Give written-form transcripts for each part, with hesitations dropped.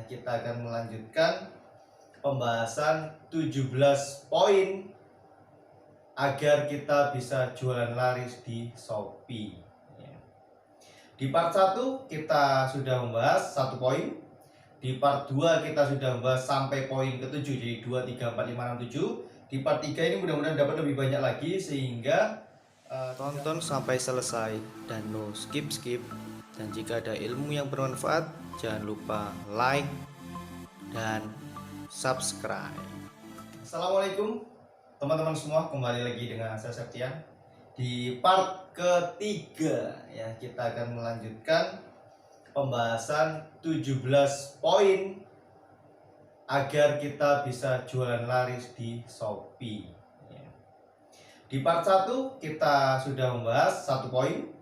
kita akan melanjutkan pembahasan 17 poin agar kita bisa jualan laris di Shopee. Di part 1 kita sudah membahas 1 poin. Di part 2 kita sudah membahas sampai poin ke-7, jadi 2, 3, 4, 5, 6, 7. Di part 3 ini mudah-mudahan dapat lebih banyak lagi, sehingga tonton sampai selesai dan no skip. Dan jika ada ilmu yang bermanfaat, jangan lupa like dan subscribe. Assalamualaikum teman-teman semua, kembali lagi dengan saya Septian. Di part ketiga ya, kita akan melanjutkan pembahasan 17 poin agar kita bisa jualan laris di Shopee. Di part 1 kita sudah membahas 1 poin.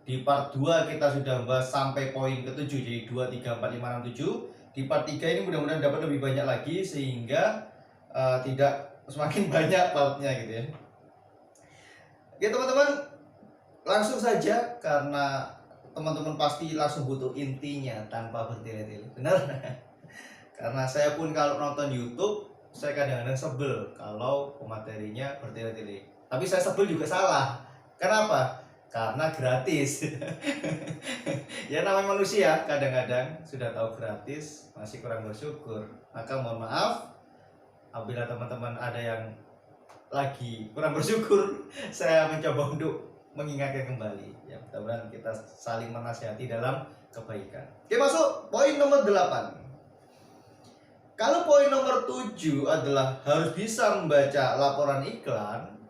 Di part 2 kita sudah membahas sampai poin ke-7, jadi 2, 3, 4, 5, 6, 7. Di part 3 ini mudah-mudahan dapat lebih banyak lagi, sehingga tidak semakin banyak partnya gitu ya. Oke teman-teman, langsung saja, karena teman-teman pasti langsung butuh intinya tanpa bertele-tele, benar? Karena saya pun kalau nonton YouTube, saya kadang-kadang sebel kalau pematerinya bertele-tele. Tapi saya sebel juga salah. Kenapa? Karena gratis. Ya namanya manusia, kadang-kadang sudah tahu gratis masih kurang bersyukur. Maka mohon maaf apabila teman-teman ada yang lagi kurang bersyukur. Saya mencoba untuk mengingatkan kembali. Ya, mudah-mudahan kita saling menasihati dalam kebaikan. Oke, masuk poin nomor 8. Kalau poin nomor 7 adalah harus bisa membaca laporan iklan.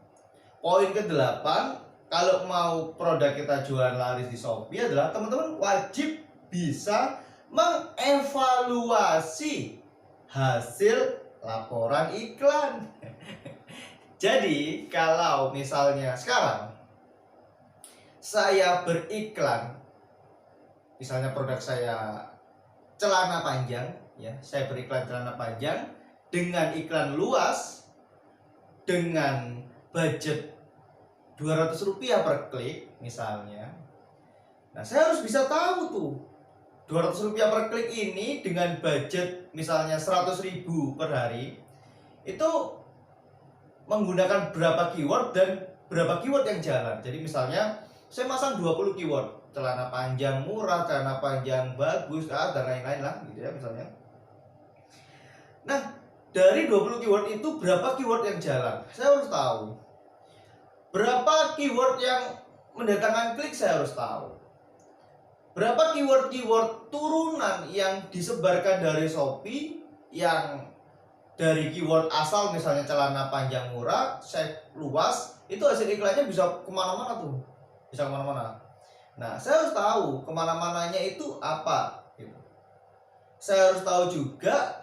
Poin ke-8, kalau mau produk kita jualan laris di Shopee adalah teman-teman wajib bisa mengevaluasi hasil laporan iklan. Jadi kalau misalnya sekarang saya beriklan, misalnya produk saya celana panjang ya, saya beriklan celana panjang dengan iklan luas dengan budget Rp200 per klik misalnya. Nah, saya harus bisa tahu tuh Rp200 per klik ini dengan budget misalnya 100.000 per hari, itu menggunakan berapa keyword dan berapa keyword yang jalan. Jadi misalnya saya masang 20 keyword, celana panjang murah, celana panjang bagus, dan lain-lain lah gitu ya misalnya. Nah, dari 20 keyword itu berapa keyword yang jalan? Saya harus tahu. Berapa keyword yang mendatangkan klik, saya harus tahu. Berapa keyword-keyword turunan yang disebarkan dari Shopee, yang dari keyword asal misalnya celana panjang murah, saya luas, itu hasil iklannya bisa kemana-mana tuh. Bisa kemana-mana. Nah, saya harus tahu kemana-mananya itu apa gitu. Saya harus tahu juga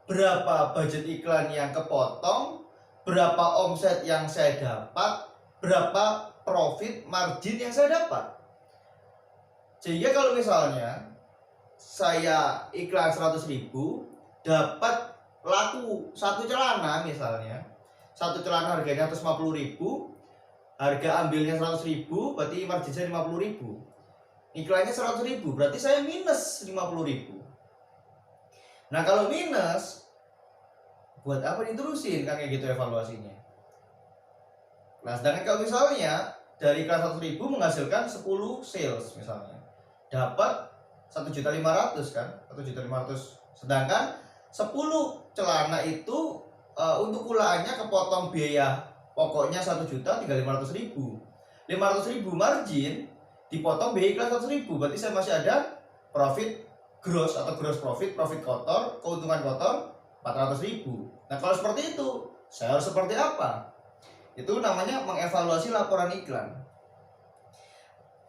berapa budget iklan yang kepotong, berapa omset yang saya dapat, berapa profit margin yang saya dapat. Sehingga kalau misalnya saya iklan 100.000, dapat laku satu celana misalnya, satu celana harganya 150.000, harga ambilnya 100.000, berarti margin saya 50.000. Iklannya 100.000, berarti saya minus 50.000. Nah kalau minus, buat apa diterusin, kan kayak gitu evaluasinya. Nah sedangkan kalau misalnya dari iklan 100.000 menghasilkan 10 sales misalnya, dapat 1.500.000 kan, 1.500.000. Sedangkan 10 celana itu untuk pulaannya kepotong biaya pokoknya 1.000.000 tinggal 500.000. 500.000 margin dipotong biaya iklan 100.000, berarti saya masih ada profit gross atau gross profit, profit kotor, keuntungan kotor 400.000. Nah kalau seperti itu, saya harus seperti apa? Itu namanya mengevaluasi laporan iklan.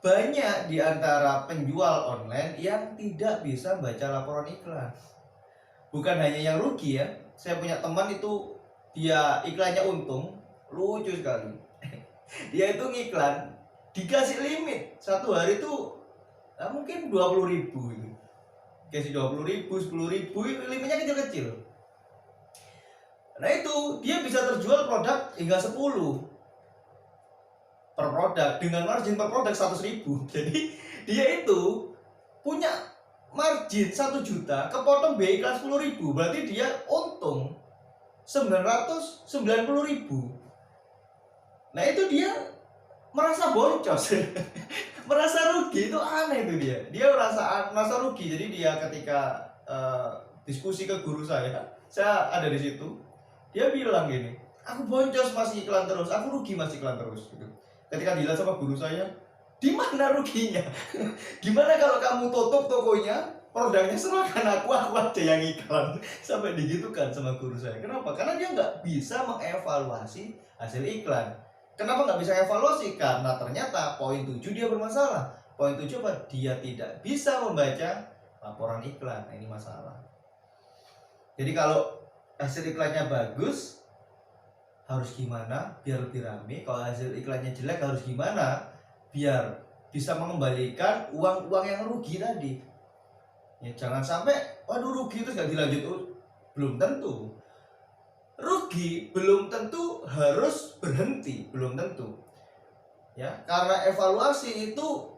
Banyak di antara penjual online yang tidak bisa baca laporan iklan. Bukan hanya yang rugi ya. Saya punya teman itu, dia iklannya untung, lucu sekali. Dia itu ngiklan, dikasih limit satu hari itu mungkin 20.000 itu. Kasih 20.000, 10.000, limitnya kecil-kecil. Nah itu dia bisa terjual produk hingga 10 per produk dengan margin per produk 100.000. Jadi dia itu punya margin 1 juta kepotong biaya iklan 10.000, berarti dia untung 990.000. Nah itu dia merasa boncos. Merasa rugi, itu aneh itu dia merasa rugi. Jadi dia ketika diskusi ke guru saya ada di situ, dia bilang gini, aku boncos masih iklan terus, aku rugi masih iklan terus gitu. Ketika dilihat sama guru saya, di mana ruginya? Gimana kalau kamu tutup tokonya, produknya serahkan aku aja yang iklan. Sampai digitukan sama guru saya. Kenapa? Karena dia nggak bisa mengevaluasi hasil iklan. Kenapa nggak bisa evaluasi? Karena ternyata poin 7 dia bermasalah. Poin 7 apa? Dia tidak bisa membaca laporan iklan. Nah, ini masalah. Jadi kalau hasil iklannya bagus, harus gimana biar lebih rame? Kalau hasil iklannya jelek, harus gimana biar bisa mengembalikan uang-uang yang rugi tadi? Ya jangan sampai, waduh rugi terus nggak dilanjut. Belum tentu. Rugi belum tentu harus berhenti, belum tentu. Ya, karena evaluasi itu,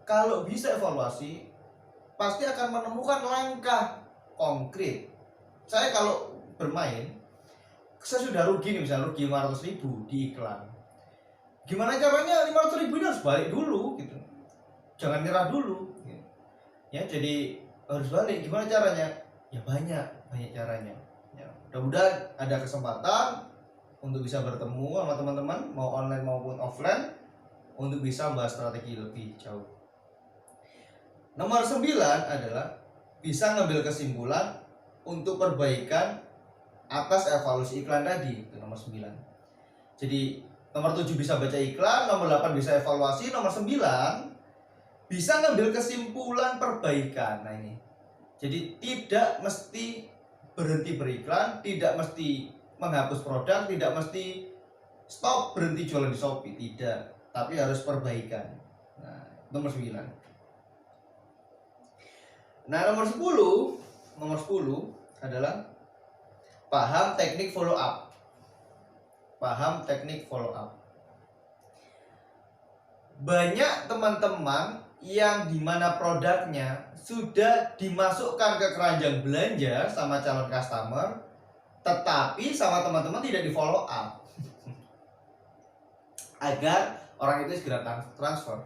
kalau bisa evaluasi pasti akan menemukan langkah konkret. Saya kalau bermain, saya sudah rugi nih, misalnya rugi 500.000 di iklan. Gimana caranya 500.000 ini harus balik dulu gitu. Jangan nyerah dulu. Ya, jadi harus balik. Gimana caranya? Ya banyak caranya. Ya, mudah-mudahan ada kesempatan untuk bisa bertemu sama teman-teman, mau online maupun offline, untuk bisa membahas strategi lebih jauh. Nomor 9 adalah bisa ngambil kesimpulan untuk perbaikan atas evaluasi iklan tadi. Itu nomor 9. Jadi nomor 7 bisa baca iklan, nomor 8 bisa evaluasi, nomor 9 bisa ngambil kesimpulan perbaikan. Nah ini, jadi tidak mesti berhenti beriklan, tidak mesti menghapus produk, tidak mesti stop berhenti jualan di Shopee, tidak, tapi harus perbaikan. Nah, nomor 9. Nah, nomor 10 adalah paham teknik follow up. Paham teknik follow up. Banyak teman-teman yang dimana produknya sudah dimasukkan ke keranjang belanja sama calon customer, tetapi sama teman-teman tidak di follow up agar orang itu segera transfer.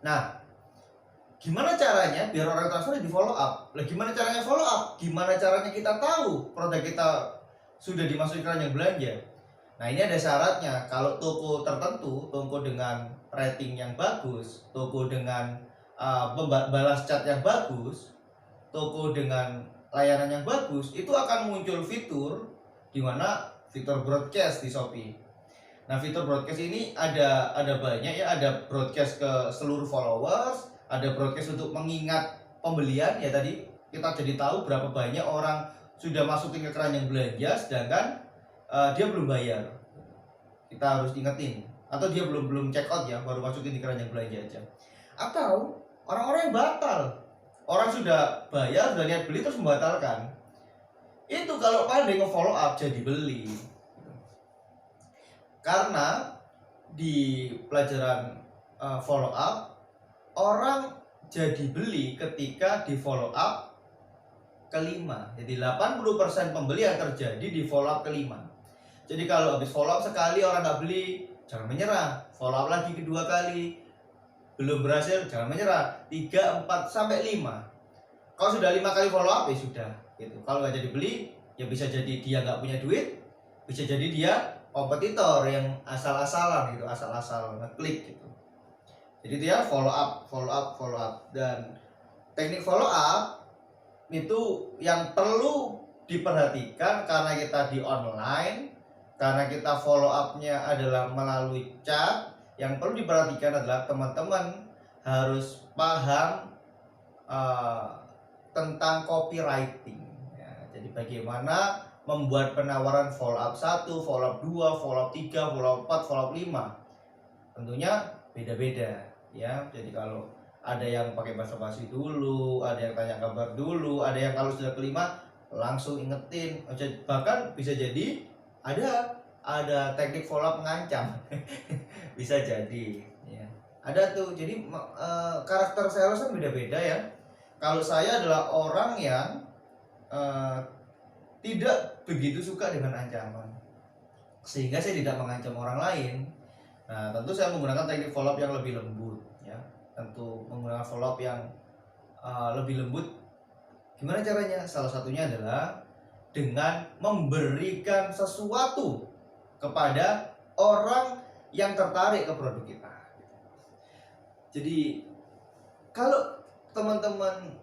Nah, gimana caranya biar orang transfer di follow up? Lah gimana caranya follow up? Gimana caranya kita tahu produk kita sudah dimasukin keranjang belanja? Nah ini ada syaratnya. Kalau toko tertentu, toko dengan rating yang bagus, toko dengan balas chat yang bagus, toko dengan layanan yang bagus, itu akan muncul fitur di mana fitur broadcast di Shopee. Nah fitur broadcast ini ada banyak ya, ada broadcast ke seluruh followers, ada broadcast untuk mengingat pembelian ya, tadi kita jadi tahu berapa banyak orang sudah masukin ke keranjang belanja sedangkan dia belum bayar, kita harus ingetin, atau dia belum check out ya, baru masukin di keranjang belanja aja. Atau orang-orang yang batal, orang sudah bayar, sudah niat beli terus membatalkan, itu kalau pandai nge-follow up jadi beli. Karena di pelajaran follow up, orang jadi beli ketika di follow up kelima. Jadi 80% pembelian terjadi di follow up kelima. Jadi kalau habis follow up sekali orang nggak beli, jangan menyerah. Follow up lagi kedua kali, belum berhasil, jangan menyerah. 3, 4, sampai 5. Kalau sudah 5 kali follow up ya sudah gitu. Kalau nggak jadi beli, ya bisa jadi dia nggak punya duit, bisa jadi dia kompetitor yang asal-asalan gitu, asal-asal ngeklik gitu. Jadi dia follow up. Dan teknik follow up itu yang perlu diperhatikan karena kita di online, karena kita follow up-nya adalah melalui chat. Yang perlu diperhatikan adalah teman-teman harus paham tentang copywriting ya. Jadi bagaimana membuat penawaran follow up 1, follow up 2, follow up 3, follow up 4, follow up 5. Tentunya beda-beda ya. Jadi kalau ada yang pakai basa-basi dulu, ada yang tanya kabar dulu, ada yang kalau sudah kelima langsung ingetin. Bahkan bisa jadi ada teknik follow up mengancam. Bisa jadi ya. Ada tuh. Jadi karakter sales kan beda-beda ya. Kalau saya adalah orang yang tidak begitu suka dengan ancaman, sehingga saya tidak mengancam orang lain. Nah, tentu saya menggunakan teknik follow up yang lebih lembut ya. Tentu menggunakan follow up yang lebih lembut. Gimana caranya? Salah satunya adalah dengan memberikan sesuatu kepada orang yang tertarik ke produk kita. Jadi kalau teman-teman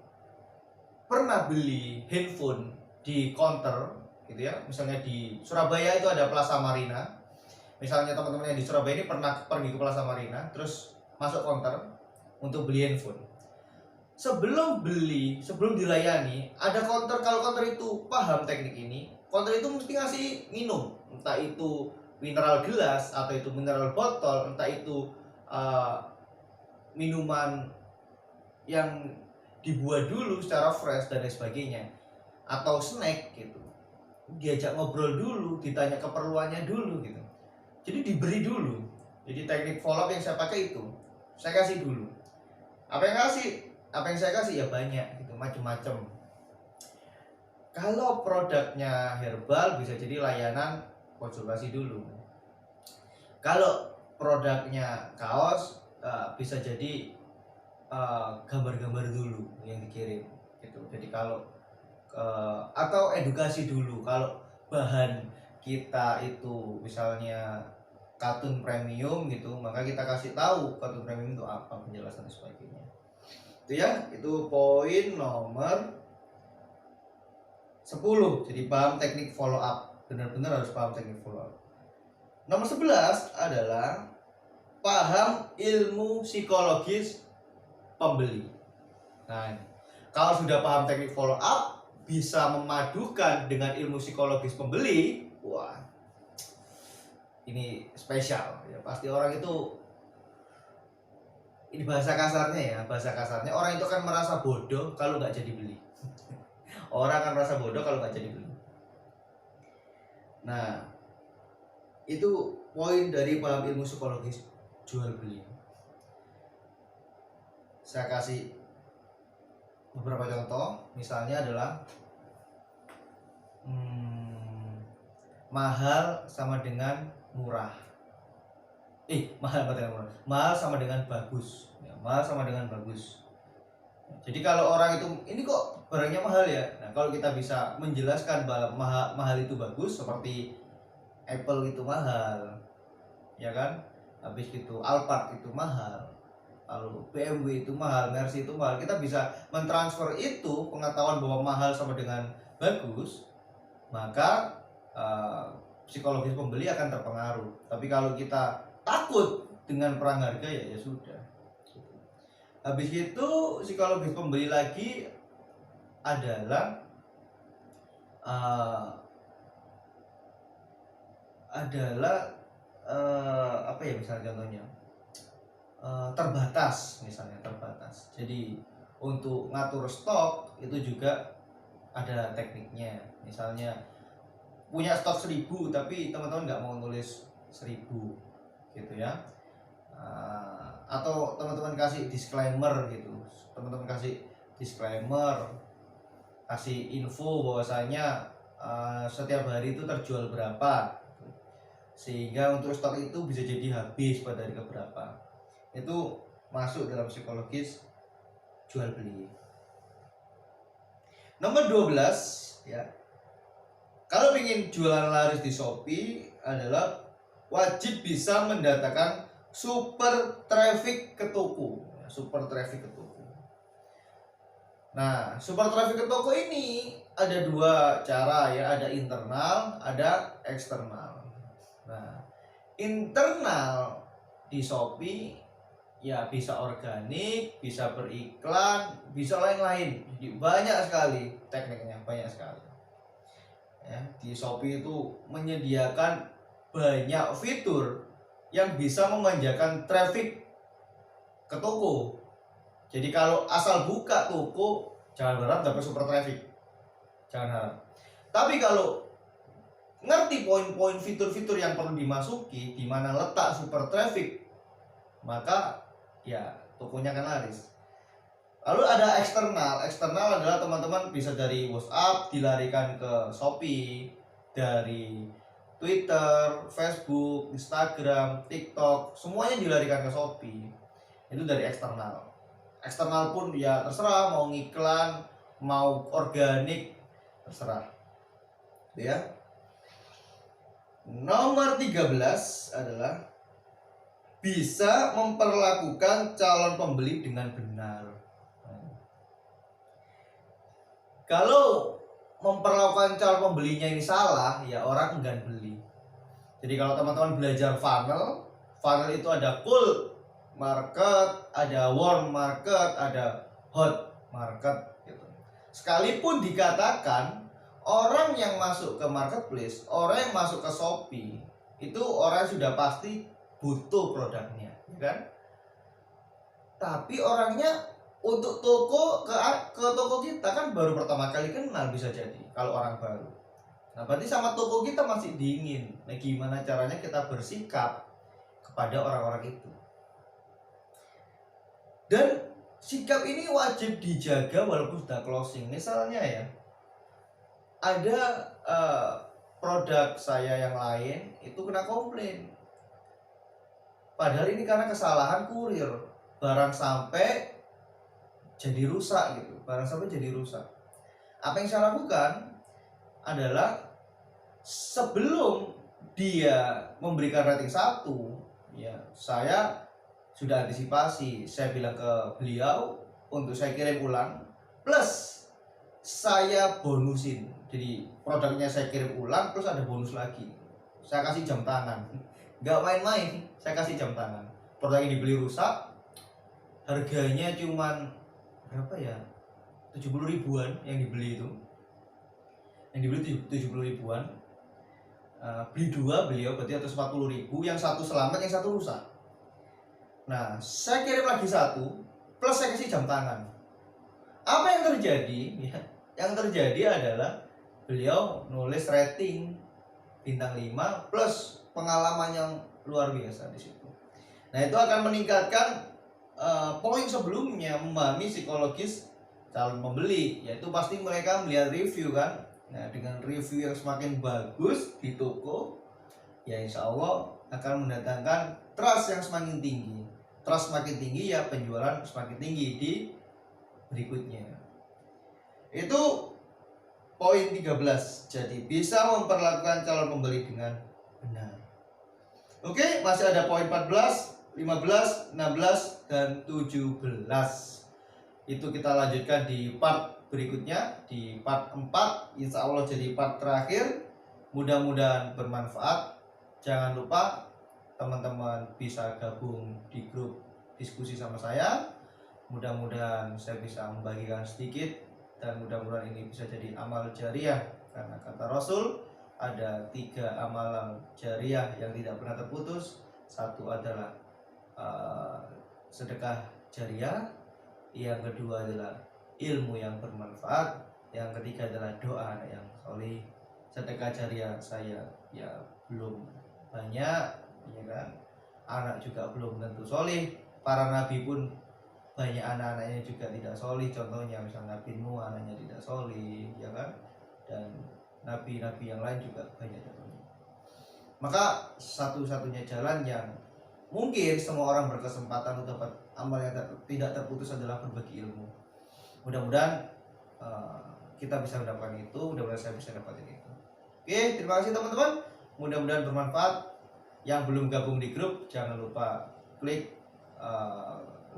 pernah beli handphone di counter gitu ya, misalnya di Surabaya itu ada Plaza Marina. Misalnya teman-teman yang di Surabaya ini pernah pergi ke Plaza Marina, terus masuk counter untuk beli handphone. Sebelum beli, sebelum dilayani, ada counter. Kalau counter itu paham teknik ini, counter itu mesti ngasih minum, entah itu mineral gelas atau itu mineral botol, entah itu minuman yang dibuat dulu secara fresh dan lain sebagainya, atau snack gitu. Diajak ngobrol dulu, ditanya keperluannya dulu gitu. Jadi diberi dulu. Jadi teknik follow up yang saya pakai itu, saya kasih dulu. Apa yang saya kasih ya banyak gitu, macam-macam. Kalau produknya herbal bisa jadi layanan konsultasi dulu. Kalau produknya kaos bisa jadi gambar-gambar dulu yang dikirim gitu. Jadi kalau atau edukasi dulu. Kalau bahan kita itu misalnya katun premium gitu, maka kita kasih tahu katun premium itu apa, penjelasan dan sebagainya. Itu ya, itu poin nomor 10. Jadi paham teknik follow up, benar-benar harus paham teknik follow up. Nomor 11 adalah paham ilmu psikologis pembeli. Nah, kalau sudah paham teknik follow up, bisa memadukan dengan ilmu psikologis pembeli, wah, ini spesial ya. Pasti orang itu, ini bahasa kasarnya orang itu kan merasa bodoh kalau nggak jadi beli. Orang akan merasa bodoh kalau nggak jadi beli. Nah, itu poin dari paham ilmu psikologis jual beli. Saya kasih beberapa contoh, misalnya adalah mahal sama dengan murah. Mahal sama dengan bagus. Ya, mahal sama dengan bagus. Jadi kalau orang itu, ini kok barangnya mahal ya. Nah, kalau kita bisa menjelaskan bahwa mahal itu bagus, seperti Apple itu mahal, ya kan? Habis itu Alphard itu mahal, lalu BMW itu mahal, Mercy itu mahal. Kita bisa mentransfer itu pengetahuan bahwa mahal sama dengan bagus, maka psikologis pembeli akan terpengaruh. Tapi kalau kita takut dengan perang harga ya sudah. Habis itu psikologis pembeli lagi adalah apa ya, misalnya contohnya terbatas. Jadi untuk ngatur stok itu juga ada tekniknya. Misalnya punya stok 1000 tapi teman-teman nggak mau nulis 1000 gitu ya, atau teman-teman kasih disclaimer gitu, kasih info bahwasanya setiap hari itu terjual berapa, sehingga untuk stok itu bisa jadi habis pada hari keberapa. Itu masuk dalam psikologis jual beli. Nomor 12 ya, kalau ingin jualan laris di Shopee adalah wajib bisa mendatangkan super traffic ke toko. Nah, super traffic ke toko ini ada dua cara ya, ada internal, ada eksternal. Nah, internal di Shopee ya bisa organik, bisa beriklan, bisa lain-lain. Jadi banyak sekali tekniknya, banyak sekali. Ya, di Shopee itu menyediakan banyak fitur yang bisa memanjakan traffic ke toko. Jadi kalau asal buka toko, jangan berharap dapat super traffic, jangan harap. Tapi kalau ngerti poin-poin fitur-fitur yang perlu dimasuki, di mana letak super traffic, maka ya tokonya kan laris. Lalu ada eksternal adalah teman-teman bisa dari WhatsApp dilarikan ke Shopee, dari Twitter, Facebook, Instagram, TikTok, semuanya dilarikan ke Shopee. Itu dari eksternal. Eksternal pun ya terserah mau ngiklan, mau organik, terserah. Ya. Nomor 13 adalah bisa memperlakukan calon pembeli dengan benar. Kalau memperlakukan calon pembelinya ini salah, ya orang enggan beli. Jadi kalau teman-teman belajar funnel itu ada cold market, ada warm market, ada hot market gitu. Sekalipun dikatakan orang yang masuk ke marketplace, orang yang masuk ke Shopee, itu orang sudah pasti butuh produknya, kan? Tapi orangnya untuk toko ke toko kita kan baru pertama kali kenal bisa jadi kalau orang baru. Nah, berarti sama toko kita masih dingin. Nah, gimana caranya kita bersikap kepada orang-orang itu? Dan sikap ini wajib dijaga walaupun sudah closing. Misalnya ya, ada produk saya yang lain itu kena komplain. Padahal ini karena kesalahan kurir, barang sampai jadi rusak gitu, apa yang saya lakukan adalah sebelum dia memberikan rating 1, ya saya sudah antisipasi, saya bilang ke beliau untuk saya kirim ulang, plus saya bonusin, jadi produknya saya kirim ulang plus ada bonus lagi, saya kasih jam tangan, nggak main-main, saya kasih jam tangan. Produk yang dibeli rusak, harganya cuman berapa ya, 70 ribuan yang dibeli itu, 70 ribuan, beli 2 beliau berarti 140 ribu, yang satu selamat, yang satu rusak. Nah, saya kirim lagi 1 plus saya kasih jam tangan. Apa yang terjadi? Ya, yang terjadi adalah beliau nulis rating bintang 5 plus pengalaman yang luar biasa di situ. Nah, itu akan meningkatkan poin sebelumnya, memahami psikologis calon pembeli, yaitu pasti mereka melihat review kan. Nah, dengan review yang semakin bagus di toko, ya insya Allah akan mendatangkan trust yang semakin tinggi. Trust semakin tinggi, ya penjualan semakin tinggi di berikutnya. Itu poin 13. Jadi bisa memperlakukan calon pembeli dengan benar. Oke, masih ada poin 14, 15, 16, dan 17. Itu kita lanjutkan di part berikutnya, di part 4. Insya Allah jadi part terakhir. Mudah-mudahan bermanfaat. Jangan lupa teman-teman bisa gabung di grup diskusi sama saya. Mudah-mudahan saya bisa membagikan sedikit, dan mudah-mudahan ini bisa jadi amal jariah. Karena kata Rasul, ada 3 amalan jariah yang tidak pernah terputus. Satu adalah sedekah jariah, yang kedua adalah ilmu yang bermanfaat, yang ketiga adalah doa yang soleh. Sedekah jariah saya ya belum banyak, ya kan, anak juga belum tentu soleh. Para nabi pun banyak anak-anaknya juga tidak soleh. Contohnya misalnya Nabi Nuh, anaknya tidak soleh, ya kan, dan nabi-nabi yang lain juga banyak contohnya. Maka satu-satunya jalan yang mungkin semua orang berkesempatan untuk dapat amal yang tidak terputus adalah berbagi ilmu. Mudah-mudahan kita bisa mendapatkan itu, mudah-mudahan saya bisa dapatin itu. Oke, terima kasih teman-teman. Mudah-mudahan bermanfaat. Yang belum gabung di grup, jangan lupa klik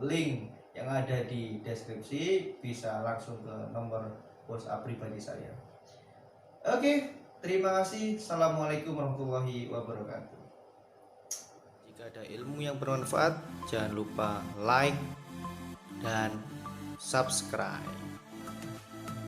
link yang ada di deskripsi, bisa langsung ke nomor WhatsApp pribadi saya. Oke, terima kasih. Assalamualaikum warahmatullahi wabarakatuh. Jika ada ilmu yang bermanfaat, jangan lupa like dan subscribe.